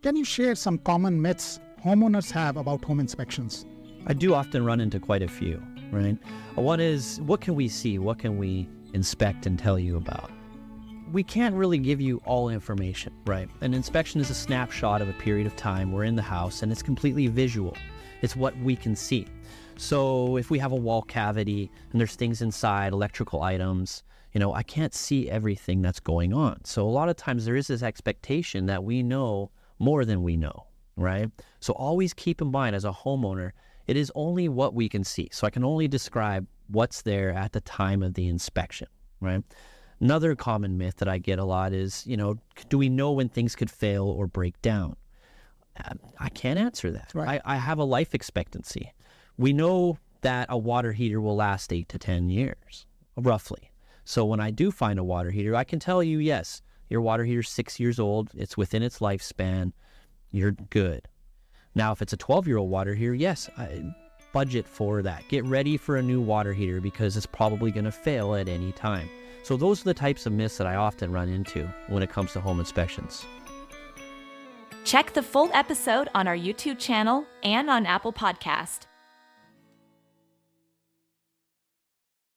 Can you share some common myths homeowners have about home inspections? I do often run into quite a few, right? One is, what can we see? What can we inspect and tell you about? We can't really give you all information, right? An inspection is a snapshot of a period of time. We're in the house and it's completely visual. It's what we can see. So if we have a wall cavity and there's things inside, electrical items, I can't see everything that's going on. So a lot of times there is this expectation that we know more than we know, right? So always keep in mind as a homeowner, it is only what we can see. So I can only describe what's there at the time of the inspection, right? Another common myth that I get a lot is, do we know when things could fail or break down? I can't answer that. Right. I have a life expectancy. We know that a water heater will last 8 to 10 years, roughly. So when I do find a water heater, I can tell you, yes, your water heater's 6 years old. It's within its lifespan. You're good. Now, if it's a 12-year-old water heater, yes, budget for that. Get ready for a new water heater because it's probably going to fail at any time. So those are the types of myths that I often run into when it comes to home inspections. Check the full episode on our YouTube channel and on Apple Podcast.